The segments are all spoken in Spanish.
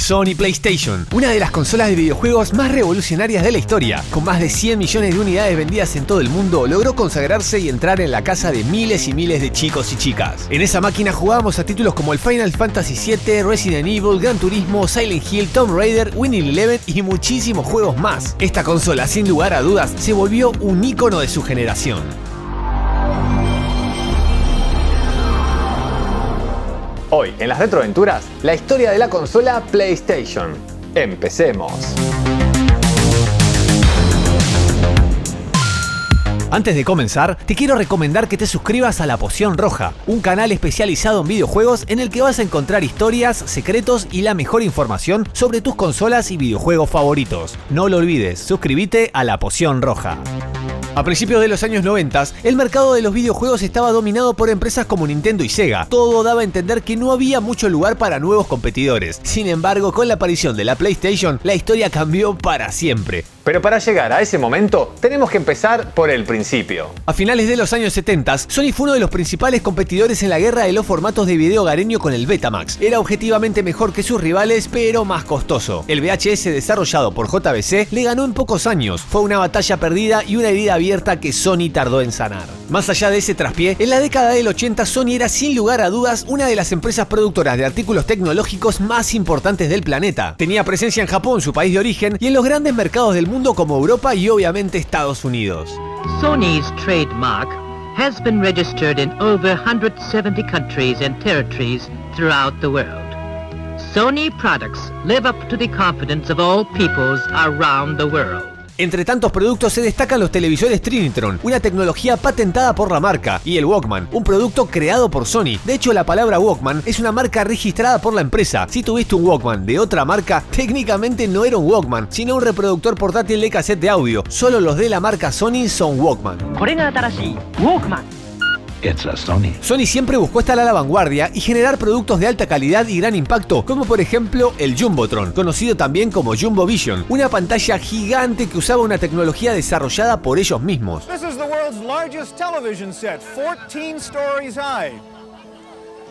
Sony PlayStation, una de las consolas de videojuegos más revolucionarias de la historia. Con más de 100 millones de unidades vendidas en todo el mundo, logró consagrarse y entrar en la casa de miles y miles de chicos y chicas. En esa máquina jugábamos a títulos como el Final Fantasy VII, Resident Evil, Gran Turismo, Silent Hill, Tomb Raider, Winning Eleven y muchísimos juegos más. Esta consola, sin lugar a dudas, se volvió un ícono de su generación. Hoy, en las retroaventuras, la historia de la consola PlayStation. Empecemos. Antes de comenzar, te quiero recomendar que te suscribas a La Poción Roja, un canal especializado en videojuegos en el que vas a encontrar historias, secretos y la mejor información sobre tus consolas y videojuegos favoritos. No lo olvides, suscríbete a La Poción Roja. A principios de los años 90, el mercado de los videojuegos estaba dominado por empresas como Nintendo y Sega. Todo daba a entender que no había mucho lugar para nuevos competidores. Sin embargo, con la aparición de la PlayStation, la historia cambió para siempre. Pero para llegar a ese momento, tenemos que empezar por el principio. A finales de los años 70, Sony fue uno de los principales competidores en la guerra de los formatos de video hogareño con el Betamax. Era objetivamente mejor que sus rivales, pero más costoso. El VHS desarrollado por JVC le ganó en pocos años. Fue una batalla perdida y una herida abierta que Sony tardó en sanar. Más allá de ese traspié, en la década del 80 Sony era sin lugar a dudas una de las empresas productoras de artículos tecnológicos más importantes del planeta. Tenía presencia en Japón, su país de origen, y en los grandes mercados del mundo como Europa y obviamente Estados Unidos. Sony's trademark has been registered in over 170 countries and territories throughout the world. Sony products live up to the confidence of all peoples around the world. Entre tantos productos se destacan los televisores Trinitron, una tecnología patentada por la marca, y el Walkman, un producto creado por Sony. De hecho, la palabra Walkman es una marca registrada por la empresa. Si tuviste un Walkman de otra marca, técnicamente no era un Walkman, sino un reproductor portátil de cassette de audio. Solo los de la marca Sony son Walkman. Sony siempre buscó estar a la vanguardia y generar productos de alta calidad y gran impacto, como por ejemplo el Jumbotron, conocido también como Jumbo Vision, una pantalla gigante que usaba una tecnología desarrollada por ellos mismos. This is the world's largest television set, 14 stories high.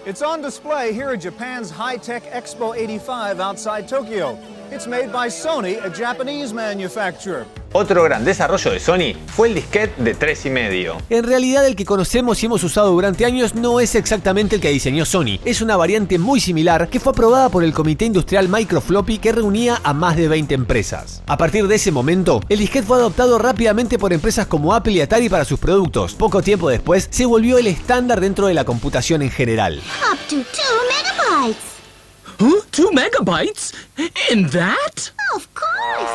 It's on display here at Japan's High-Tech Expo 85 outside Tokyo. It's made by Sony, a Japanese manufacturer. Otro gran desarrollo de Sony fue el disquete de 3,5. En realidad el que conocemos y hemos usado durante años no es exactamente el que diseñó Sony. Es una variante muy similar que fue aprobada por el Comité Industrial Microfloppy que reunía a más de 20 empresas. A partir de ese momento, el disquete fue adoptado rápidamente por empresas como Apple y Atari para sus productos. Poco tiempo después, se volvió el estándar dentro de la computación en general. Up to 2 megabytes. Huh? 2 megabytes? In that? Of course.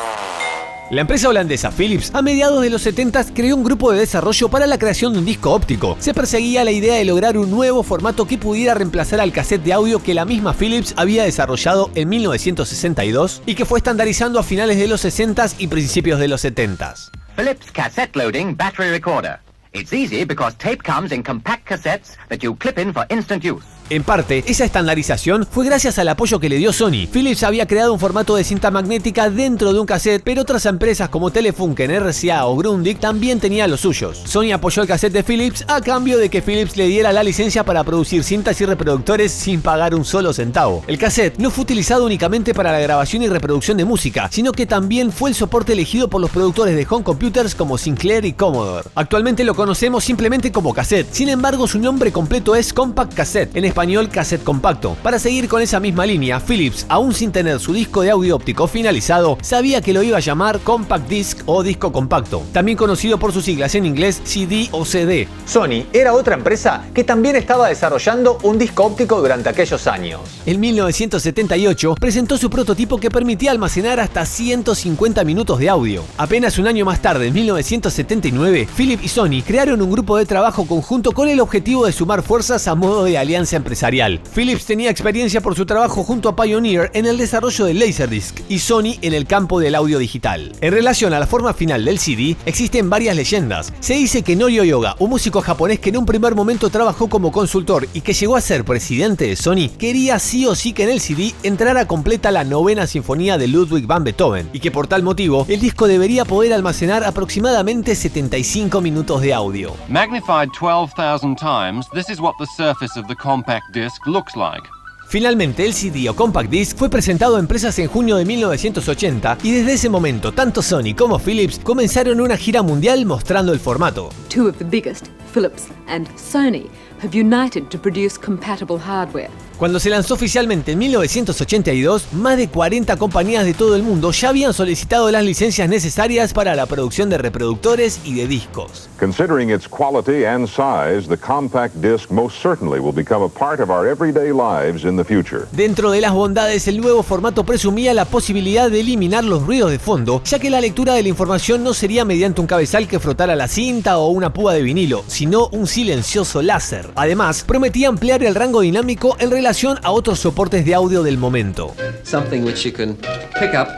La empresa holandesa Philips, a mediados de los 70 creó un grupo de desarrollo para la creación de un disco óptico. Se perseguía la idea de lograr un nuevo formato que pudiera reemplazar al cassette de audio que la misma Philips había desarrollado en 1962 y que fue estandarizando a finales de los 60 y principios de los 70. Philips Cassette Loading Battery Recorder. It's easy because tape comes in compact cassettes that you clip in for instant use. En parte, esa estandarización fue gracias al apoyo que le dio Sony. Philips había creado un formato de cinta magnética dentro de un cassette, pero otras empresas como Telefunken, RCA o Grundig también tenían los suyos. Sony apoyó el cassette de Philips a cambio de que Philips le diera la licencia para producir cintas y reproductores sin pagar un solo centavo. El cassette no fue utilizado únicamente para la grabación y reproducción de música, sino que también fue el soporte elegido por los productores de home computers como Sinclair y Commodore. Actualmente lo conocemos simplemente como cassette, sin embargo su nombre completo es Compact Cassette, en español cassette compacto. Para seguir con esa misma línea, Philips, aún sin tener su disco de audio óptico finalizado, sabía que lo iba a llamar Compact Disc o disco compacto, también conocido por sus siglas en inglés CD o CD. Sony era otra empresa que también estaba desarrollando un disco óptico durante aquellos años. En 1978 presentó su prototipo que permitía almacenar hasta 150 minutos de audio. Apenas un año más tarde, en 1979, Philips y Sony crearon un grupo de trabajo conjunto con el objetivo de sumar fuerzas a modo de alianza empresarial. Philips tenía experiencia por su trabajo junto a Pioneer en el desarrollo del Laserdisc y Sony en el campo del audio digital. En relación a la forma final del CD, existen varias leyendas. Se dice que Norio Yoga, un músico japonés que en un primer momento trabajó como consultor y que llegó a ser presidente de Sony, quería sí o sí que en el CD entrara completa la 9ª sinfonía de Ludwig van Beethoven y que por tal motivo el disco debería poder almacenar aproximadamente 75 minutos de audio. Magnified 12,000 times, this is what the surface of the compact disc looks like. Finalmente, el CD o Compact Disc fue presentado a empresas en junio de 1980 y desde ese momento, tanto Sony como Philips comenzaron una gira mundial mostrando el formato. Two of the biggest, Philips and Sony, have united to produce compatible hardware. Cuando se lanzó oficialmente en 1982, más de 40 compañías de todo el mundo ya habían solicitado las licencias necesarias para la producción de reproductores y de discos. Considering its quality and size, the compact disc most certainly will become a part of our everyday lives in the future. Dentro de las bondades, el nuevo formato presumía la posibilidad de eliminar los ruidos de fondo, ya que la lectura de la información no sería mediante un cabezal que frotara la cinta o una púa de vinilo, sino un silencioso láser. Además, prometía ampliar el rango dinámico en relación a otros soportes de audio del momento. Something which you can pick up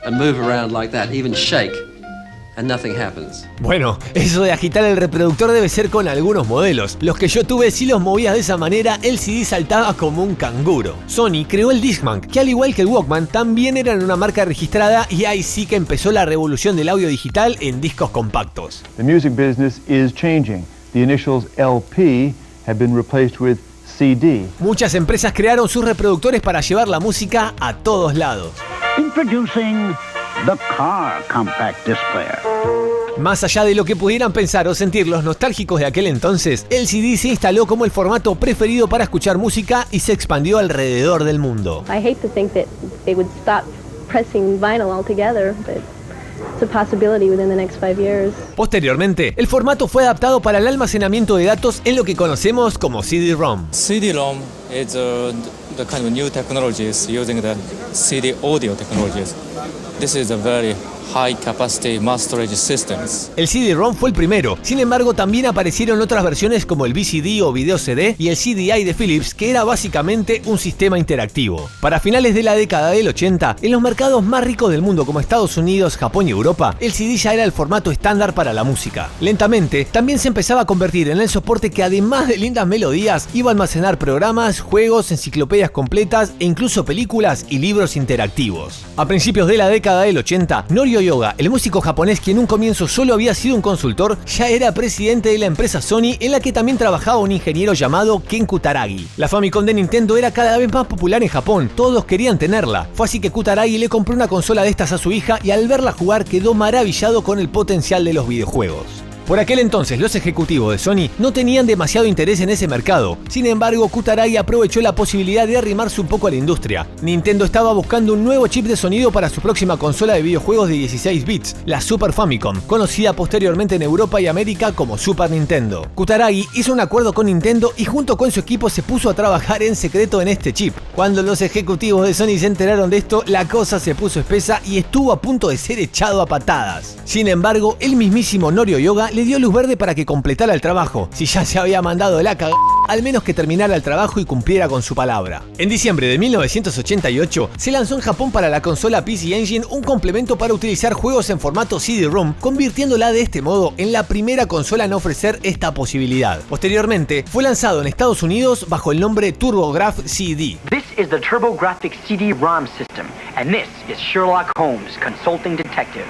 and move around like that, even shake, and nothing happens. Bueno, eso de agitar el reproductor debe ser con algunos modelos. Los que yo tuve, si los movías de esa manera, el CD saltaba como un canguro. Sony creó el Discman, que al igual que el Walkman, también eran una marca registrada, y ahí sí que empezó la revolución del audio digital en discos compactos. The music business is changing. The initials LP have been replaced with CD. Muchas empresas crearon sus reproductores para llevar la música a todos lados. Introducing the Car Compact Disc Player. Más allá de lo que pudieran pensar o sentir los nostálgicos de aquel entonces, el CD se instaló como el formato preferido para escuchar música y se expandió alrededor del mundo. I hate to think that they would stop pressing vinyl altogether, but it's a possibility within the next 5 years. Posteriormente, el formato fue adaptado para el almacenamiento de datos en lo que conocemos como CD-ROM. CD-ROM is the kind of new technologies using the CD audio technologies. This is a very high capacity mass storage systems. El CD-ROM fue el primero, sin embargo también aparecieron otras versiones como el VCD o video CD y el CDI de Philips, que era básicamente un sistema interactivo. Para finales de la década del 80, en los mercados más ricos del mundo como Estados Unidos, Japón y Europa, el CD ya era el formato estándar para la música. Lentamente, también se empezaba a convertir en el soporte que, además de lindas melodías, iba a almacenar programas, juegos, enciclopedias completas e incluso películas y libros interactivos. A principios de la década del 80, Norio Yoga, el músico japonés que en un comienzo solo había sido un consultor, ya era presidente de la empresa Sony, en la que también trabajaba un ingeniero llamado Ken Kutaragi. La Famicom de Nintendo era cada vez más popular en Japón, todos querían tenerla. Fue así que Kutaragi le compró una consola de estas a su hija y al verla jugar quedó maravillado con el potencial de los videojuegos. Por aquel entonces, los ejecutivos de Sony no tenían demasiado interés en ese mercado. Sin embargo, Kutaragi aprovechó la posibilidad de arrimarse un poco a la industria. Nintendo estaba buscando un nuevo chip de sonido para su próxima consola de videojuegos de 16 bits, la Super Famicom, conocida posteriormente en Europa y América como Super Nintendo. Kutaragi hizo un acuerdo con Nintendo y junto con su equipo se puso a trabajar en secreto en este chip. Cuando los ejecutivos de Sony se enteraron de esto, la cosa se puso espesa y estuvo a punto de ser echado a patadas. Sin embargo, el mismísimo Norio Yoga le dio luz verde para que completara el trabajo. Si ya se había mandado la cagada, al menos que terminara el trabajo y cumpliera con su palabra. En diciembre de 1988 se lanzó en Japón para la consola PC Engine un complemento para utilizar juegos en formato CD-ROM, convirtiéndola de este modo en la primera consola en ofrecer esta posibilidad. Posteriormente fue lanzado en Estados Unidos bajo el nombre TurboGrafx CD. This is the TurboGrafx CD-ROM system, and this is Sherlock Holmes, consulting detective.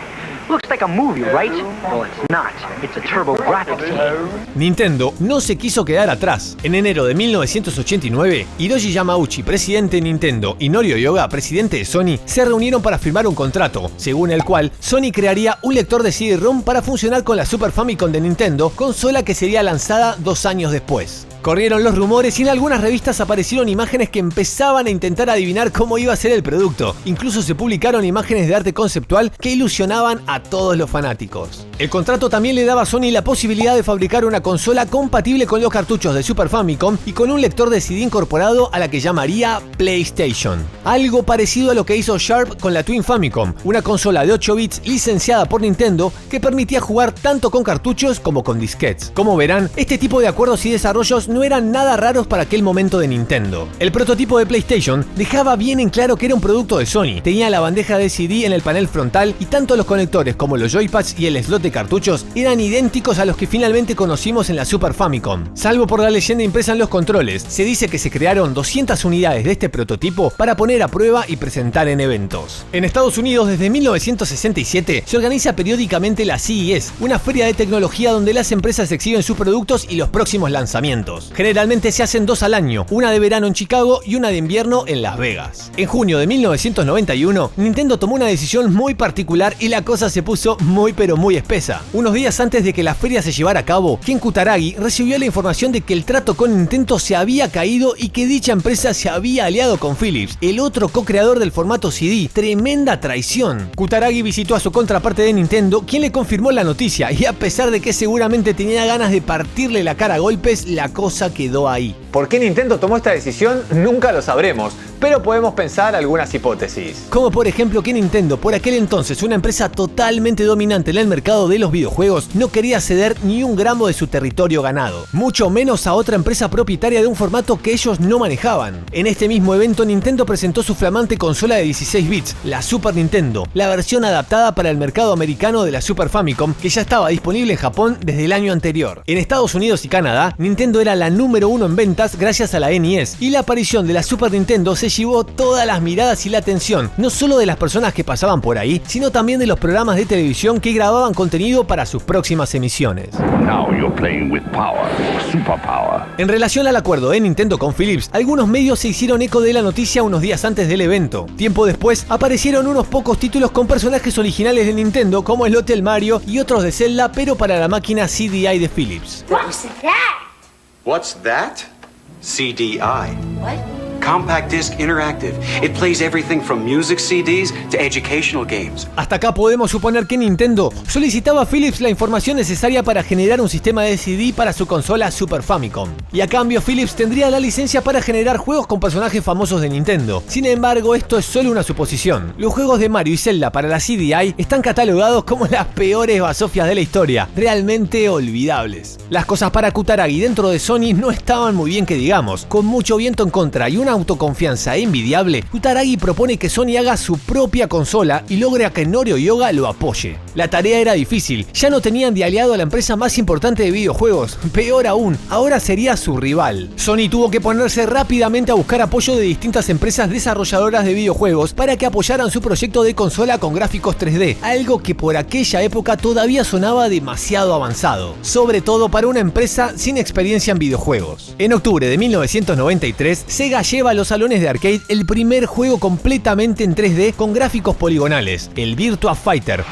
Looks like a movie, right? Well, it's not. It's a TurboGrafx game. Nintendo no se quiso quedar atrás. En enero de 1989, Hiroshi Yamauchi, presidente de Nintendo, y Norio Yoga, presidente de Sony, se reunieron para firmar un contrato, según el cual Sony crearía un lector de CD-ROM para funcionar con la Super Famicom de Nintendo, consola que sería lanzada 2 años después. Corrieron los rumores y en algunas revistas aparecieron imágenes que empezaban a intentar adivinar cómo iba a ser el producto. Incluso se publicaron imágenes de arte conceptual que ilusionaban a todos los fanáticos. El contrato también le daba a Sony la posibilidad de fabricar una consola compatible con los cartuchos de Super Famicom y con un lector de CD incorporado a la que llamaría PlayStation. Algo parecido a lo que hizo Sharp con la Twin Famicom, una consola de 8 bits licenciada por Nintendo que permitía jugar tanto con cartuchos como con disquetes. Como verán, este tipo de acuerdos y desarrollos no eran nada raros para aquel momento de Nintendo. El prototipo de PlayStation dejaba bien en claro que era un producto de Sony. Tenía la bandeja de CD en el panel frontal y tanto los conectores como los joypads y el slot de cartuchos eran idénticos a los que finalmente conocimos en la Super Famicom, salvo por la leyenda impresa en los controles. Se dice que se crearon 200 unidades de este prototipo para poner a prueba y presentar en eventos. En Estados Unidos, desde 1967, se organiza periódicamente la CES, una feria de tecnología donde las empresas exhiben sus productos y los próximos lanzamientos. Generalmente se hacen 2 al año, una de verano en Chicago y una de invierno en Las Vegas. En junio de 1991, Nintendo tomó una decisión muy particular y la cosa se puso muy pero muy espesa. Unos días antes de que la feria se llevara a cabo, Ken Kutaragi recibió la información de que el trato con Nintendo se había caído y que dicha empresa se había aliado con Philips, el otro co-creador del formato CD. Tremenda traición. Kutaragi visitó a su contraparte de Nintendo, quien le confirmó la noticia, y a pesar de que seguramente tenía ganas de partirle la cara a golpes, la cosa quedó ahí. ¿Por qué Nintendo tomó esta decisión? Nunca lo sabremos, pero podemos pensar algunas hipótesis. Como por ejemplo que Nintendo, por aquel entonces una empresa totalmente dominante en el mercado de los videojuegos, no quería ceder ni un gramo de su territorio ganado, mucho menos a otra empresa propietaria de un formato que ellos no manejaban. En este mismo evento, Nintendo presentó su flamante consola de 16 bits, la Super Nintendo, la versión adaptada para el mercado americano de la Super Famicom, que ya estaba disponible en Japón desde el año anterior. En Estados Unidos y Canadá, Nintendo era la número 1 en ventas gracias a la NES, y la aparición de la Super Nintendo se llevó todas las miradas y la atención, no solo de las personas que pasaban por ahí, sino también de los programas de televisión que grababan contenido para sus próximas emisiones. Now you're playing with power, superpower. En relación al acuerdo de Nintendo con Philips, algunos medios se hicieron eco de la noticia unos días antes del evento. Tiempo después, aparecieron unos pocos títulos con personajes originales de Nintendo, como el Hotel Mario y otros de Zelda, pero para la máquina CDI de Philips. What's that? What's that? CDI. What? Compact Disc Interactive. It plays everything from music CDs to educational games. Hasta acá podemos suponer que Nintendo solicitaba a Philips la información necesaria para generar un sistema de CD para su consola Super Famicom. Y a cambio Philips tendría la licencia para generar juegos con personajes famosos de Nintendo. Sin embargo, esto es solo una suposición. Los juegos de Mario y Zelda para la CDI están catalogados como las peores basofias de la historia, realmente olvidables. Las cosas para Kutaragi dentro de Sony no estaban muy bien que digamos. Con mucho viento en contra y una autoconfianza envidiable, Kutaragi propone que Sony haga su propia consola y logre a que Norio Yoga lo apoye. La tarea era difícil, ya no tenían de aliado a la empresa más importante de videojuegos, peor aún, ahora sería su rival. Sony tuvo que ponerse rápidamente a buscar apoyo de distintas empresas desarrolladoras de videojuegos para que apoyaran su proyecto de consola con gráficos 3D, algo que por aquella época todavía sonaba demasiado avanzado, sobre todo para una empresa sin experiencia en videojuegos. En octubre de 1993, Sega lleva a los salones de arcade el primer juego completamente en 3D con gráficos poligonales, el Virtua Fighter.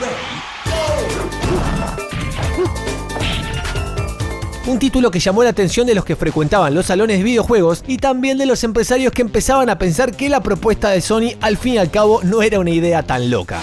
Un título que llamó la atención de los que frecuentaban los salones de videojuegos y también de los empresarios que empezaban a pensar que la propuesta de Sony al fin y al cabo no era una idea tan loca.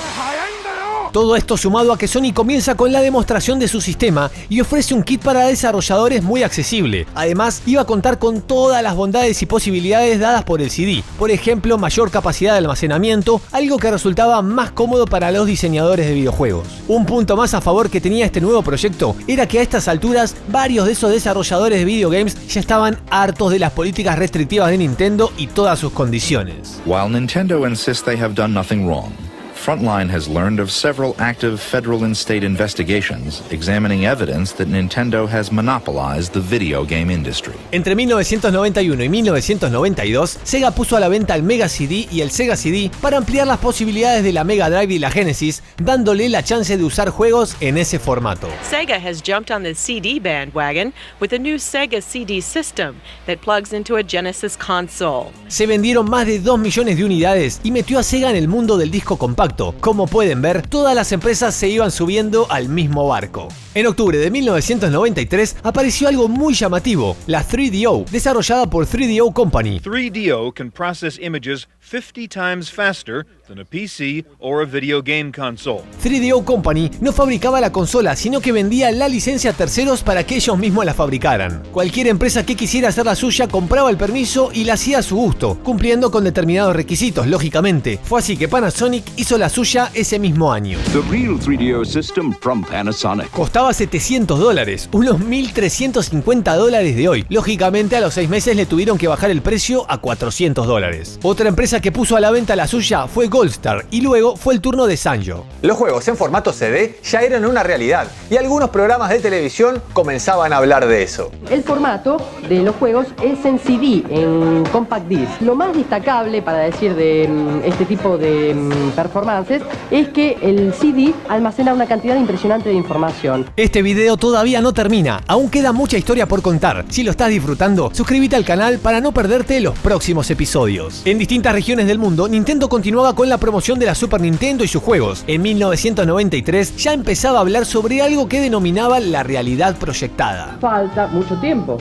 Todo esto sumado a que Sony comienza con la demostración de su sistema y ofrece un kit para desarrolladores muy accesible. Además, iba a contar con todas las bondades y posibilidades dadas por el CD. Por ejemplo, mayor capacidad de almacenamiento, algo que resultaba más cómodo para los diseñadores de videojuegos. Un punto más a favor que tenía este nuevo proyecto era que a estas alturas varios de esos desarrolladores de videogames ya estaban hartos de las políticas restrictivas de Nintendo y todas sus condiciones. While Nintendo insists they have done nothing wrong, Frontline has learned of several active federal and state investigations examining evidence that Nintendo has monopolized the video game industry. Entre 1991 y 1992, Sega puso a la venta el Mega CD y el Sega CD para ampliar las posibilidades de la Mega Drive y la Genesis, dándole la chance de usar juegos en ese formato. Sega has jumped on the CD bandwagon with a new Sega CD system that plugs into a Genesis console. Se vendieron más de 2 millones de unidades y metió a Sega en el mundo del disco compacto. Como pueden ver, todas las empresas se iban subiendo al mismo barco. En octubre de 1993 apareció algo muy llamativo, la 3DO, desarrollada por 3DO Company. 3DO can process images 50 times faster than a PC or a video game console. 3DO Company no fabricaba la consola, sino que vendía la licencia a terceros para que ellos mismos la fabricaran. Cualquier empresa que quisiera hacer la suya compraba el permiso y la hacía a su gusto, cumpliendo con determinados requisitos, lógicamente. Fue así que Panasonic hizo la suya ese mismo año. The real 3DO system from Panasonic. Costaba $700, unos $1.350 de hoy. Lógicamente, a los 6 meses le tuvieron que bajar el precio a $400. Otra empresa que puso a la venta la suya fue Goldstar, y luego fue el turno de Sanyo. Los juegos en formato CD ya eran una realidad, y algunos programas de televisión comenzaban a hablar de eso. El formato de los juegos es en CD, en compact disc. Lo más destacable, para decir, de este tipo de performances es que el CD almacena una cantidad impresionante de información. Este video todavía no termina, aún queda mucha historia por contar. Si lo estás disfrutando, suscríbete al canal para no perderte los próximos episodios. En distintas regiones del mundo, Nintendo continuaba con la promoción de la Super Nintendo y sus juegos. En 1993 ya empezaba a hablar sobre algo que denominaba la realidad proyectada. Falta mucho tiempo,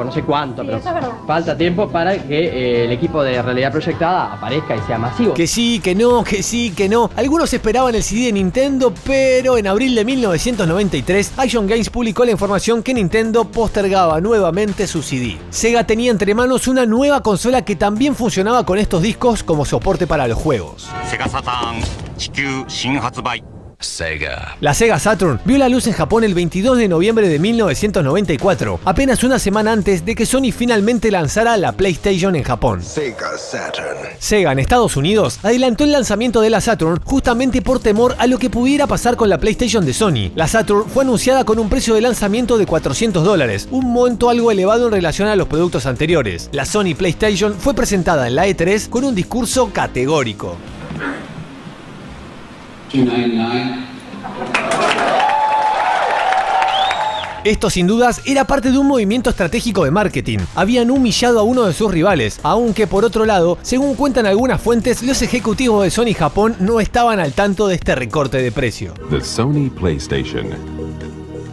no sé cuánto, pero falta tiempo para que el equipo de realidad proyectada aparezca y sea masivo. Que sí, que no, que sí, que no. Algunos esperaban el CD de Nintendo, pero en abril de 1993, Action Games publicó la información que Nintendo postergaba nuevamente su CD. Sega tenía entre manos una nueva consola que también funcionaba con estos discos como soporte para los juegos. Sega. La Sega Saturn vio la luz en Japón el 22 de noviembre de 1994, apenas una semana antes de que Sony finalmente lanzara la PlayStation en Japón. Sega Saturn. Sega en Estados Unidos adelantó el lanzamiento de la Saturn justamente por temor a lo que pudiera pasar con la PlayStation de Sony. La Saturn fue anunciada con un precio de lanzamiento de $400, un monto algo elevado en relación a los productos anteriores. La Sony PlayStation fue presentada en la E3 con un discurso categórico. 299. Esto sin dudas era parte de un movimiento estratégico de marketing. Habían humillado a uno de sus rivales, aunque por otro lado, según cuentan algunas fuentes, los ejecutivos de Sony Japón no estaban al tanto de este recorte de precio. The Sony PlayStation.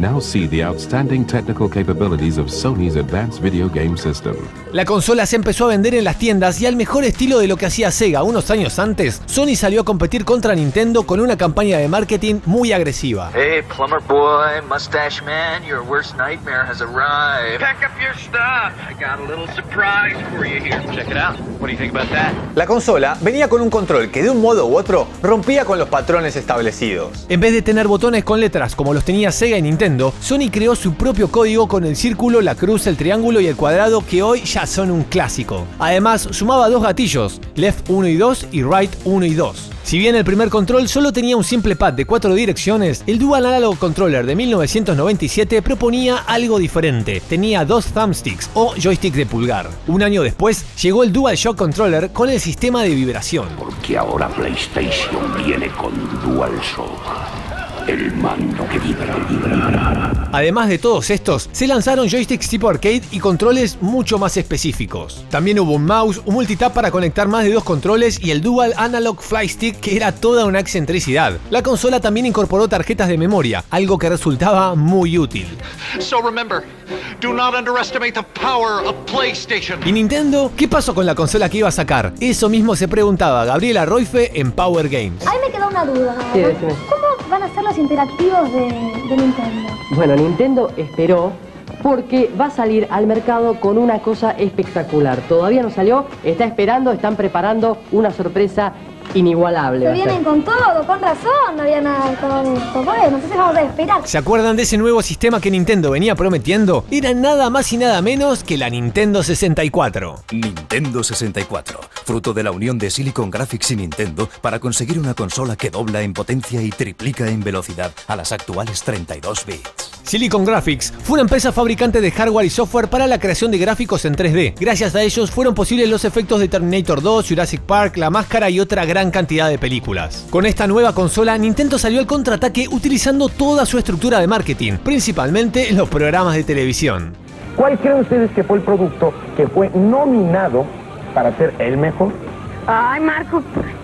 Now see the outstanding technical capabilities of Sony's advanced video game system. La consola se empezó a vender en las tiendas y al mejor estilo de lo que hacía Sega unos años antes, Sony salió a competir contra Nintendo con una campaña de marketing muy agresiva. Hey, plumber boy, mustache man, your worst nightmare has arrived. Pack up your stuff. I got a little surprise for you here. Check it out. What do you think about that? La consola venía con un control que de un modo u otro rompía con los patrones establecidos. En vez de tener botones con letras como los tenía Sega y Nintendo, Sony creó su propio código con el círculo, la cruz, el triángulo y el cuadrado que hoy ya son un clásico. Además, sumaba 2 gatillos, Left 1 y 2 y Right 1 y 2. Si bien el primer control solo tenía un simple pad de 4 direcciones, el Dual Analog Controller de 1997 proponía algo diferente. Tenía 2 thumbsticks o joysticks de pulgar. Un año después llegó el DualShock Controller con el sistema de vibración. Porque ahora PlayStation viene con DualShock. El mando que vibra. Además de todos estos, se lanzaron joysticks tipo arcade y controles mucho más específicos. También hubo un mouse, un multitap para conectar más de 2 controles y el Dual Analog Fly Stick, que era toda una excentricidad. La consola también incorporó tarjetas de memoria, algo que resultaba muy útil. So remember, do not underestimate the power of PlayStation. ¿Y Nintendo? ¿Qué pasó con la consola que iba a sacar? Eso mismo se preguntaba Gabriela Roife en Power Games. Ahí me quedó una duda. Sí, decime. ¿Cómo van a ser los interactivos de Nintendo? Bueno, Nintendo esperó porque va a salir al mercado con una cosa espectacular. Todavía no salió, está esperando, están preparando una sorpresa inigualable. Se vienen con todo, con razón, no había nada con esto. Bueno, entonces vamos a esperar. ¿Se acuerdan de ese nuevo sistema que Nintendo venía prometiendo? Era nada más y nada menos que la Nintendo 64. Nintendo 64, fruto de la unión de Silicon Graphics y Nintendo para conseguir una consola que dobla en potencia y triplica en velocidad a las actuales 32 bits. Silicon Graphics fue una empresa fabricante de hardware y software para la creación de gráficos en 3D. Gracias a ellos fueron posibles los efectos de Terminator 2, Jurassic Park, La Máscara y otra gran cantidad de películas. Con esta nueva consola, Nintendo salió al contraataque utilizando toda su estructura de marketing, principalmente los programas de televisión. ¿Cuál creen ustedes que fue el producto que fue nominado para ser el mejor? Ay, Marco,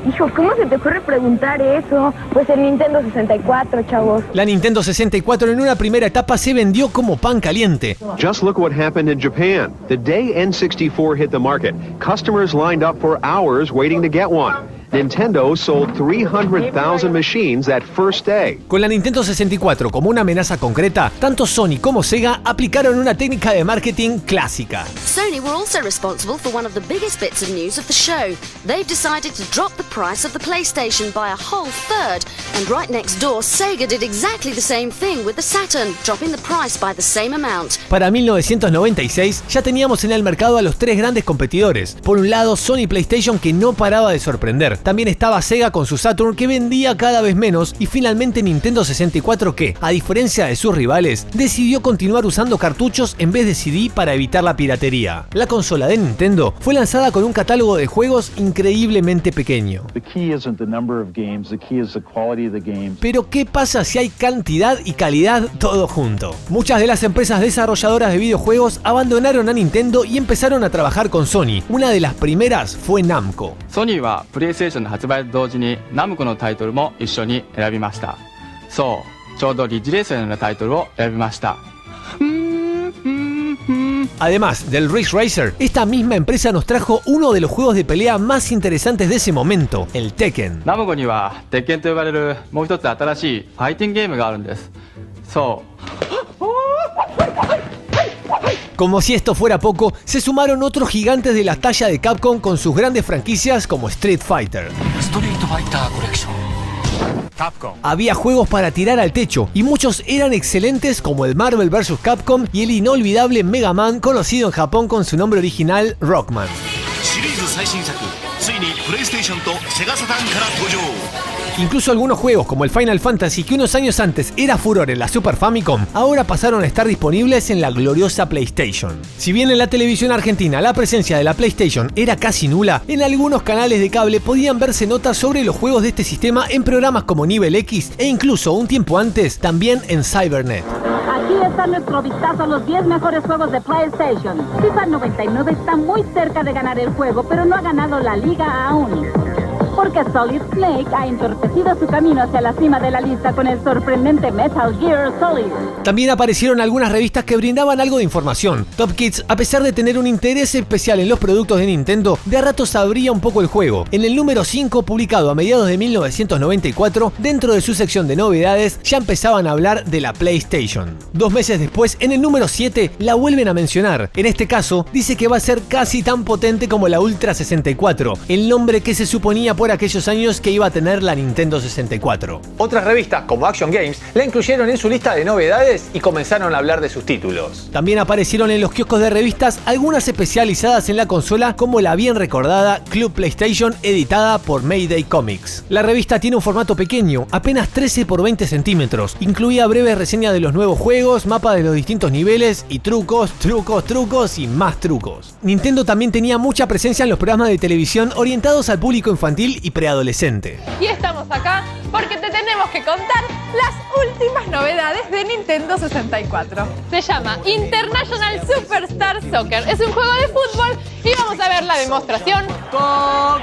hijo, ¿cómo se te ocurre preguntar eso? Pues el Nintendo 64, chavos. La Nintendo 64 en una primera etapa se vendió como pan caliente. Just look what happened in Japan. The day N64 hit the market, customers lined up for hours waiting to get one. Nintendo sold 300,000 machines that first day. Con la Nintendo 64 como una amenaza concreta, tanto Sony como Sega aplicaron una técnica de marketing clásica. Sony were also responsible for one of the biggest bits of news of the show. They've decided to drop the price of the PlayStation by a whole third, and right next door, Sega did exactly the same thing with the Saturn, dropping the price by the same amount. Para 1996 ya teníamos en el mercado a los tres grandes competidores. Por un lado, Sony PlayStation, que no paraba de sorprender. También estaba Sega con su Saturn, que vendía cada vez menos, y finalmente Nintendo 64, que, a diferencia de sus rivales, decidió continuar usando cartuchos en vez de CD para evitar la piratería. La consola de Nintendo fue lanzada con un catálogo de juegos increíblemente pequeño. Pero ¿qué pasa si hay cantidad y calidad todo junto? Muchas de las empresas desarrolladoras de videojuegos abandonaron a Nintendo y empezaron a trabajar con Sony. Una de las primeras fue Namco. Sony はプレイステーションの発売と同時にナムコのタイトルも一緒に選びました。そう、ちょうどリッジレースのタイトルを選びました。Además del Ridge Racer, esta misma empresa nos trajo uno de los juegos de pelea más interesantes de ese momento, el Tekken. ナムコにはテッケンと呼ばれるもう一つ新しいファイティングゲームがあるんです。そう。Como si esto fuera poco, se sumaron otros gigantes de la talla de Capcom con sus grandes franquicias como Street Fighter. Había juegos para tirar al techo y muchos eran excelentes, como el Marvel vs. Capcom y el inolvidable Mega Man, conocido en Japón con su nombre original Rockman. Incluso algunos juegos como el Final Fantasy, que unos años antes era furor en la Super Famicom, ahora pasaron a estar disponibles en la gloriosa PlayStation. Si bien en la televisión argentina la presencia de la PlayStation era casi nula, en algunos canales de cable podían verse notas sobre los juegos de este sistema en programas como Nivel X e incluso un tiempo antes también en Cybernet. Aquí está nuestro vistazo a los 10 mejores juegos de PlayStation. FIFA 99 está muy cerca de ganar el juego, pero no ha ganado la liga aún. Porque Solid Snake ha entorpecido su camino hacia la cima de la lista con el sorprendente Metal Gear Solid. También aparecieron algunas revistas que brindaban algo de información. Top Kids, a pesar de tener un interés especial en los productos de Nintendo, de a ratos abría un poco el juego. En el número 5, publicado a mediados de 1994, dentro de su sección de novedades, ya empezaban a hablar de la PlayStation. 2 meses después, en el número 7, la vuelven a mencionar. En este caso, dice que va a ser casi tan potente como la Ultra 64, el nombre que se suponía por aquellos años que iba a tener la Nintendo 64. Otras revistas como Action Games la incluyeron en su lista de novedades y comenzaron a hablar de sus títulos. También aparecieron en los kioscos de revistas algunas especializadas en la consola, como la bien recordada Club PlayStation, editada por Mayday Comics. La revista tiene un formato pequeño, apenas 13 por 20 centímetros. Incluía breves reseñas de los nuevos juegos, mapas de los distintos niveles y trucos y más trucos. Nintendo también tenía mucha presencia en los programas de televisión orientados al público infantil y preadolescente. Y estamos acá porque te tenemos que contar las últimas novedades de Nintendo 64. Se llama International Superstar Soccer. Es un juego de fútbol y vamos a ver la demostración. ¡Gol!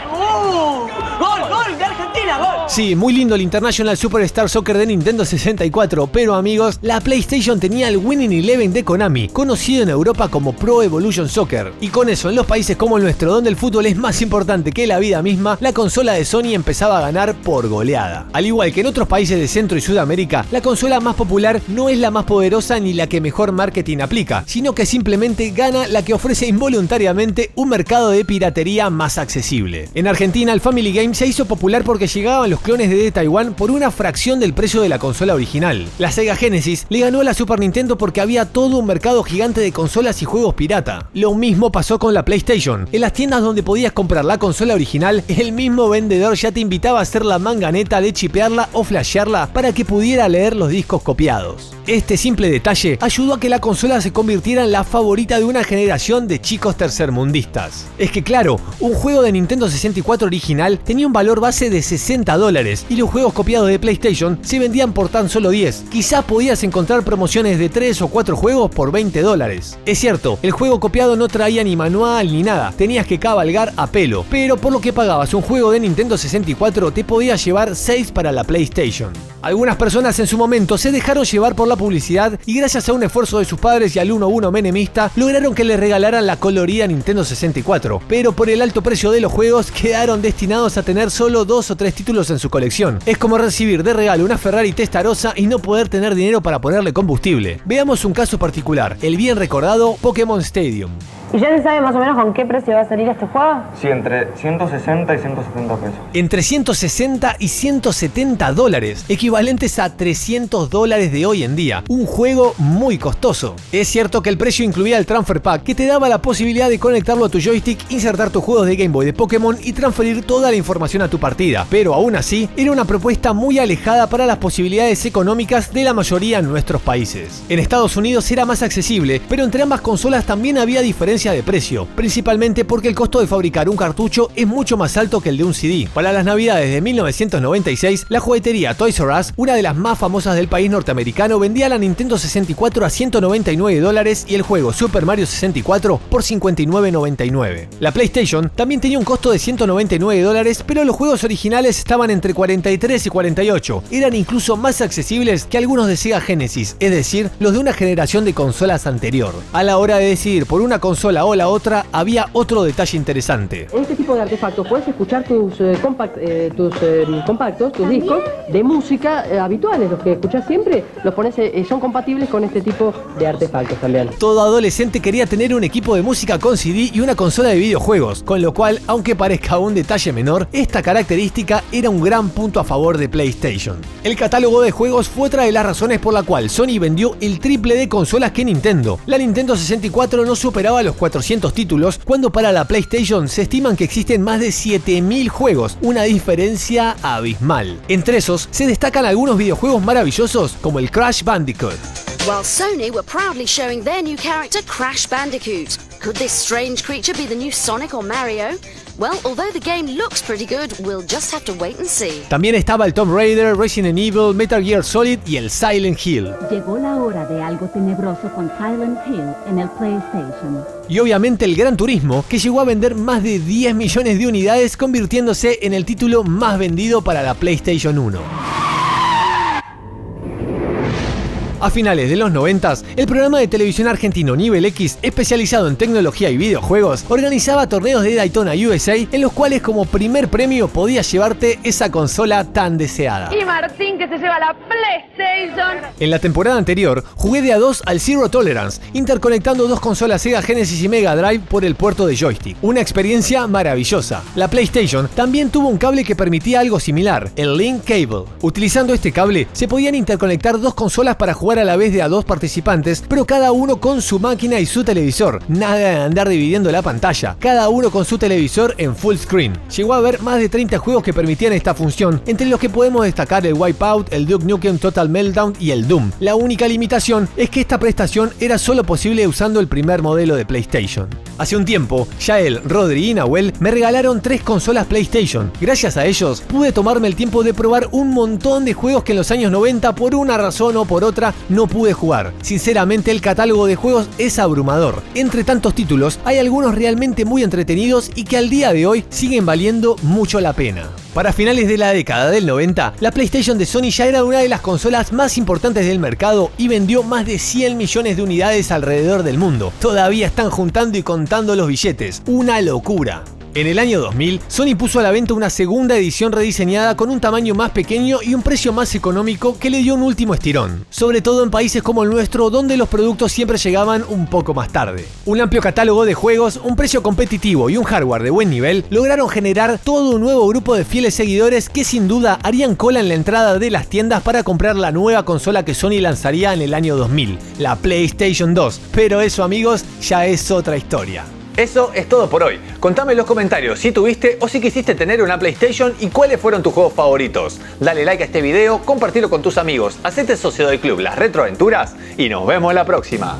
¡Gol de Argentina! ¡Gol! Sí, muy lindo el International Superstar Soccer de Nintendo 64, pero amigos, la PlayStation tenía el Winning Eleven de Konami, conocido en Europa como Pro Evolution Soccer. Y con eso, en los países como el nuestro, donde el fútbol es más importante que la vida misma, la consola de Sony empezaba a ganar por goleada. Al igual que en otros países de Centro y Sudamérica, la consola más popular no es la más poderosa ni la que mejor marketing aplica, sino que simplemente gana la que ofrece involuntariamente un mercado de piratería más accesible. En Argentina, el Family Game se hizo popular porque llegaban los clones de Taiwán por una fracción del precio de la consola original. La Sega Genesis le ganó a la Super Nintendo porque había todo un mercado gigante de consolas y juegos pirata. Lo mismo pasó con la PlayStation. En las tiendas donde podías comprar la consola original, el mismo vendedor ya te invitaba a hacer la manganeta de chipearla o flashearla para que pudiera leer los discos copiados. Este simple detalle ayudó a que la consola se convirtiera en la favorita de una generación de chicos tercermundistas. Es que claro, un juego de Nintendo 64 original tenía un valor base de $60 y los juegos copiados de PlayStation se vendían por tan solo 10. Quizás podías encontrar promociones de 3 o 4 juegos por $20. Es cierto, el juego copiado no traía ni manual ni nada, tenías que cabalgar a pelo, pero por lo que pagabas un juego de Nintendo 64 te podías llevar 6 para la PlayStation. Algunas personas en su momento se dejaron llevar por la publicidad y gracias a un esfuerzo de sus padres y al 1-1 menemista, lograron que le regalaran la colorida Nintendo 64, pero por el alto precio de los juegos quedaron destinados a tener solo 2 o 3 títulos en su colección. Es como recibir de regalo una Ferrari Testarossa y no poder tener dinero para ponerle combustible. Veamos un caso particular, el bien recordado Pokémon Stadium. ¿Y ya se sabe más o menos con qué precio va a salir este juego? Sí, entre 160 y 170 pesos. Entre 160 y 170 dólares, equivalentes a 300 dólares de hoy en día. Un juego muy costoso. Es cierto que el precio incluía el Transfer Pack, que te daba la posibilidad de conectarlo a tu joystick, insertar tus juegos de Game Boy de Pokémon y transferir toda la información a tu partida. Pero aún así, era una propuesta muy alejada para las posibilidades económicas de la mayoría en nuestros países. En Estados Unidos era más accesible, pero entre ambas consolas también había diferencias de precio, principalmente porque el costo de fabricar un cartucho es mucho más alto que el de un CD. Para las navidades de 1996, la juguetería Toys R Us, una de las más famosas del país norteamericano, vendía la Nintendo 64 a 199 dólares y el juego Super Mario 64 por 59.99. La PlayStation también tenía un costo de 199 dólares, pero los juegos originales estaban entre 43 y 48. Eran incluso más accesibles que algunos de Sega Genesis, es decir, los de una generación de consolas anterior. A la hora de decidir por una consola o la otra, había otro detalle interesante. En este tipo de artefactos puedes escuchar tus compactos, tus discos de música habituales, los que escuchás siempre, los pones, son compatibles con este tipo de artefactos también. Todo adolescente quería tener un equipo de música con CD y una consola de videojuegos, con lo cual, aunque parezca un detalle menor, esta característica era un gran punto a favor de PlayStation. El catálogo de juegos fue otra de las razones por la cual Sony vendió el triple de consolas que Nintendo. La Nintendo 64 no superaba los 400 títulos, cuando para la PlayStation se estiman que existen más de 7000 juegos, una diferencia abismal. Entre esos se destacan algunos videojuegos maravillosos como el Crash Bandicoot. While Sony were proudly showing their new character Crash Bandicoot. Could this strange creature be the new Sonic or Mario? Well, although the game looks pretty good, we'll just have to wait and see. También estaba el Tomb Raider, Resident Evil, Metal Gear Solid y el Silent Hill. Llegó la hora de algo tenebroso con Silent Hill en el PlayStation. Y obviamente el Gran Turismo, que llegó a vender más de 10 millones de unidades, convirtiéndose en el título más vendido para la PlayStation 1. A finales de los 90s, el programa de televisión argentino Nivel X, especializado en tecnología y videojuegos, organizaba torneos de Daytona USA en los cuales como primer premio podías llevarte esa consola tan deseada. Y Martín que se lleva la PlayStation. En la temporada anterior, jugué de a 2 al Zero Tolerance, interconectando dos consolas Sega Genesis y Mega Drive por el puerto de joystick. Una experiencia maravillosa. La PlayStation también tuvo un cable que permitía algo similar, el Link Cable. Utilizando este cable, se podían interconectar dos consolas para jugar a la vez de a dos participantes, pero cada uno con su máquina y su televisor. Nada de andar dividiendo la pantalla, cada uno con su televisor en full screen. Llegó a haber más de 30 juegos que permitían esta función, entre los que podemos destacar el Wipeout, el Duke Nukem Total Meltdown y el Doom. La única limitación es que esta prestación era solo posible usando el primer modelo de PlayStation. Hace un tiempo, Yael, Rodri y Nahuel me regalaron 3 consolas PlayStation. Gracias a ellos, pude tomarme el tiempo de probar un montón de juegos que en los años 90, por una razón o por otra, no pude jugar. Sinceramente, el catálogo de juegos es abrumador. Entre tantos títulos, hay algunos realmente muy entretenidos y que al día de hoy siguen valiendo mucho la pena. Para finales de la década del 90, la PlayStation de Sony ya era una de las consolas más importantes del mercado y vendió más de 100 millones de unidades alrededor del mundo. Todavía están juntando y contando los billetes. Una locura. En el año 2000, Sony puso a la venta una segunda edición rediseñada con un tamaño más pequeño y un precio más económico que le dio un último estirón, sobre todo en países como el nuestro, donde los productos siempre llegaban un poco más tarde. Un amplio catálogo de juegos, un precio competitivo y un hardware de buen nivel lograron generar todo un nuevo grupo de fieles seguidores que sin duda harían cola en la entrada de las tiendas para comprar la nueva consola que Sony lanzaría en el año 2000, la PlayStation 2. Pero eso, amigos, ya es otra historia. Eso es todo por hoy. Contame en los comentarios si tuviste o si quisiste tener una PlayStation y cuáles fueron tus juegos favoritos. Dale like a este video, compartilo con tus amigos, hacete socio del club Las Retroaventuras y nos vemos la próxima.